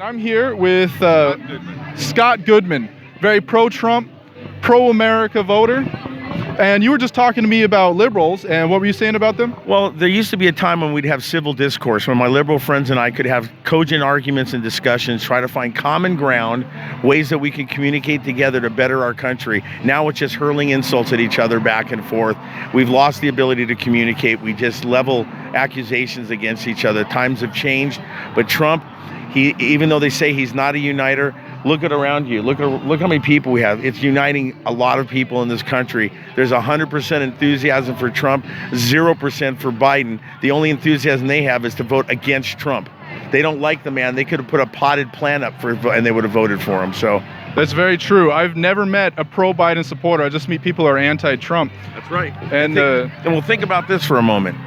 I'm here with Scott Goodman, very pro-Trump, pro-America voter. And you were just talking to me about liberals, and what were you saying about them? Well, there used to be a time when we'd have civil discourse, when my liberal friends and I could have cogent arguments and discussions, try to find common ground, ways that we can communicate together to better our country. Now it's just hurling insults at each other back and forth. We've lost the ability to communicate. We just level accusations against each other. Times have changed, but Trump, even though they say he's not a uniter, look at around you. Look how many people we have. It's uniting a lot of people in this country. There's 100% enthusiasm for Trump, 0% for Biden. The only enthusiasm they have is to vote against Trump. They don't like the man. They could have put a potted plant up and they would have voted for him. So that's very true. I've never met a pro-Biden supporter. I just meet people who are anti-Trump. That's right. And we'll think about this for a moment.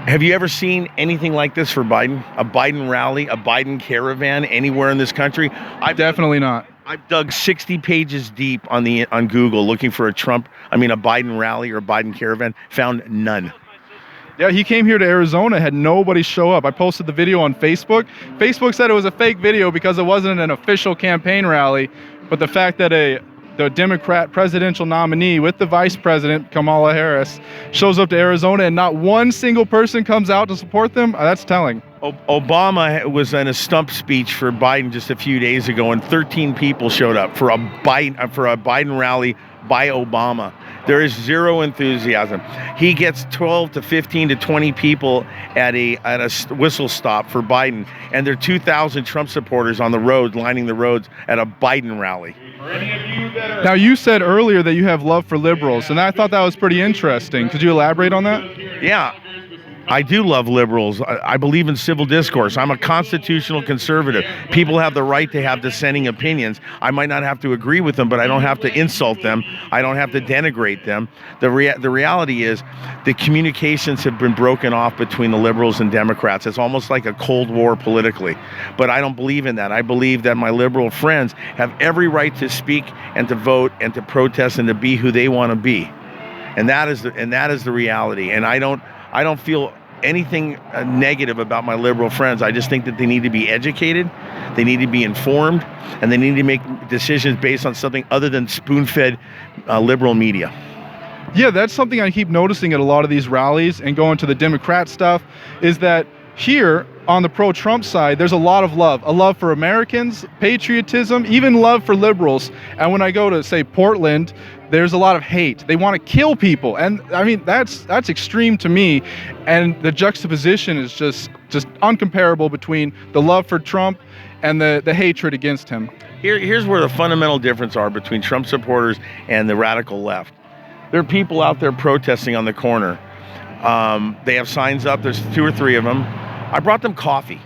Have you ever seen anything like this for Biden? A Biden rally, a Biden caravan anywhere in this country? Definitely not. I've dug 60 pages deep on Google looking for a Biden rally or a Biden caravan. Found none. Yeah, he came here to Arizona, had nobody show up. I posted the video on Facebook. Facebook said it was a fake video because it wasn't an official campaign rally, but the fact that the Democrat presidential nominee with the vice president, Kamala Harris, shows up to Arizona and not one single person comes out to support them, that's telling. Obama was in a stump speech for Biden just a few days ago, and 13 people showed up for a Biden rally by Obama. There is zero enthusiasm. He gets 12 to 15 to 20 people at a whistle stop for Biden, and there are 2,000 Trump supporters on the road lining the roads at a Biden rally. Now, you said earlier that you have love for liberals, and I thought that was pretty interesting. Could you elaborate on that? Yeah. I do love liberals. I believe in civil discourse. I'm a constitutional conservative. People have the right to have dissenting opinions. I might not have to agree with them, but I don't have to insult them. I don't have to denigrate them. The reality is the communications have been broken off between the liberals and Democrats. It's almost like a Cold War politically. But I don't believe in that. I believe that my liberal friends have every right to speak and to vote and to protest and to be who they want to be. And that is the reality. And I don't feel anything negative about my liberal friends. I just think that they need to be educated, they need to be informed, and they need to make decisions based on something other than spoon-fed liberal media. Yeah, that's something I keep noticing at a lot of these rallies and going to the Democrat stuff, is that here on the pro-Trump side, there's a lot of love. A love for Americans, patriotism, even love for liberals. And when I go to, say, Portland, there's a lot of hate. They want to kill people. And I mean, that's extreme to me. And the juxtaposition is just uncomparable between the love for Trump and the hatred against him. Here's where the fundamental difference are between Trump supporters and the radical left. There are people out there protesting on the corner. They have signs up. There's 2 or 3 of them. I brought them coffee,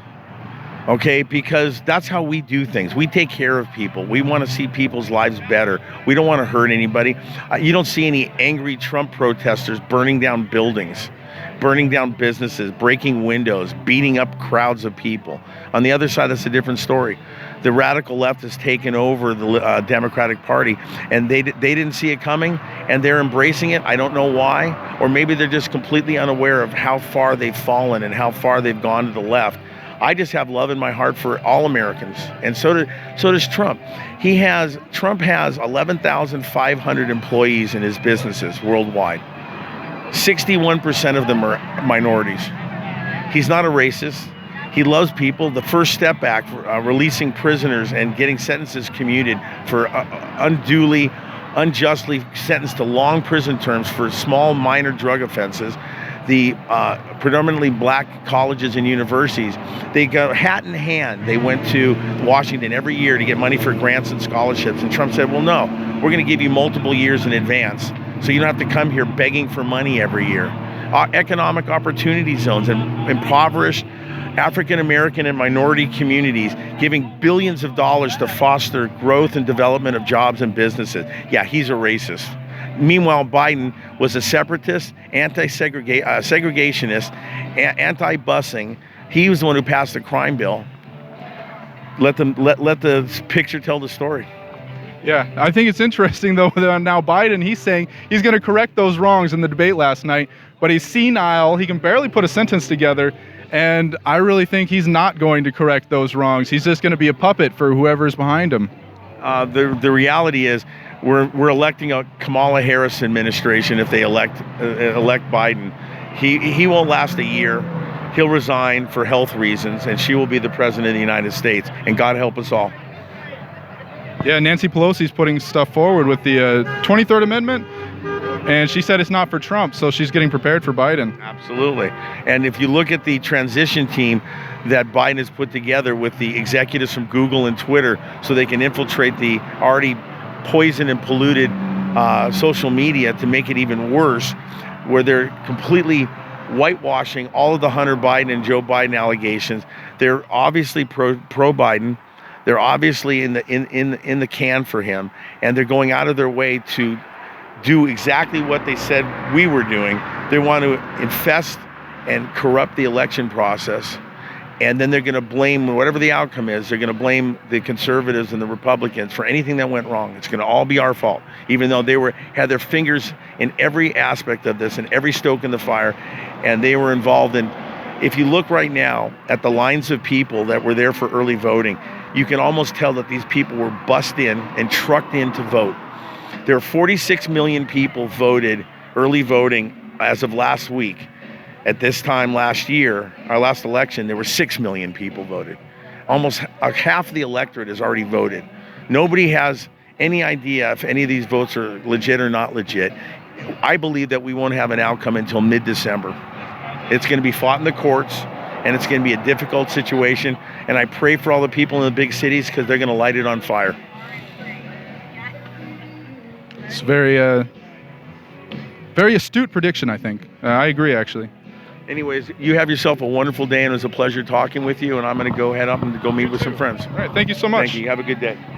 okay, because that's how we do things. We take care of people. We want to see people's lives better. We don't want to hurt anybody. You don't see any angry Trump protesters burning down buildings, burning down businesses, breaking windows, beating up crowds of people. On the other side, that's a different story. The radical left has taken over the Democratic Party, and they didn't see it coming, and they're embracing it. I don't know why, or maybe they're just completely unaware of how far they've fallen and how far they've gone to the left. I just have love in my heart for all Americans, and so does Trump. Trump has 11,500 employees in his businesses worldwide. 61% of them are minorities. He's not a racist. He loves people. The First Step Act, releasing prisoners and getting sentences commuted for unjustly sentenced to long prison terms for small minor drug offenses. The predominantly black colleges and universities, they go hat in hand. They went to Washington every year to get money for grants and scholarships. And Trump said, well, no, we're going to give you multiple years in advance, so you don't have to come here begging for money every year. Economic opportunity zones and impoverished African American and minority communities, giving billions of dollars to foster growth and development of jobs and businesses. Yeah, he's a racist. Meanwhile, Biden was a separatist, segregationist, anti-busing. He was the one who passed the crime bill. Let the picture tell the story. Yeah, I think it's interesting, though, that now Biden, he's saying he's going to correct those wrongs in the debate last night, but he's senile. He can barely put a sentence together, And I really think he's not going to correct those wrongs. He's just going to be a puppet for whoever's behind him. The reality is we're electing a Kamala Harris administration if they elect Biden. He won't last a year. He'll resign for health reasons, and she will be the president of the United States. And God help us all. Yeah, Nancy Pelosi's putting stuff forward with the 23rd Amendment, and she said it's not for Trump, so she's getting prepared for Biden. Absolutely. And if you look at the transition team that Biden has put together with the executives from Google and Twitter so they can infiltrate the already poisoned and polluted social media to make it even worse, where they're completely whitewashing all of the Hunter Biden and Joe Biden allegations. They're obviously pro-Biden. They're obviously in the can for him, and they're going out of their way to do exactly what they said we were doing. They want to infest and corrupt the election process, and then they're going to blame, whatever the outcome is, they're going to blame the conservatives and the Republicans for anything that went wrong. It's going to all be our fault, even though they had their fingers in every aspect of this and every stoke in the fire, and they were involved in. If you look right now at the lines of people that were there for early voting, you can almost tell that these people were bussed in and trucked in to vote. There are 46 million people voted early voting as of last week. At this time last year, our last election, there were 6 million people voted. Almost half the electorate has already voted. Nobody has any idea if any of these votes are legit or not legit. I believe that we won't have an outcome until mid-December. It's going to be fought in the courts, and it's going to be a difficult situation. And I pray for all the people in the big cities because they're going to light it on fire. It's very astute prediction, I think. I agree, actually. Anyways, you have yourself a wonderful day, and it was a pleasure talking with you. And I'm going to go head up and go meet with some friends. All right, thank you so much. Thank you. Have a good day.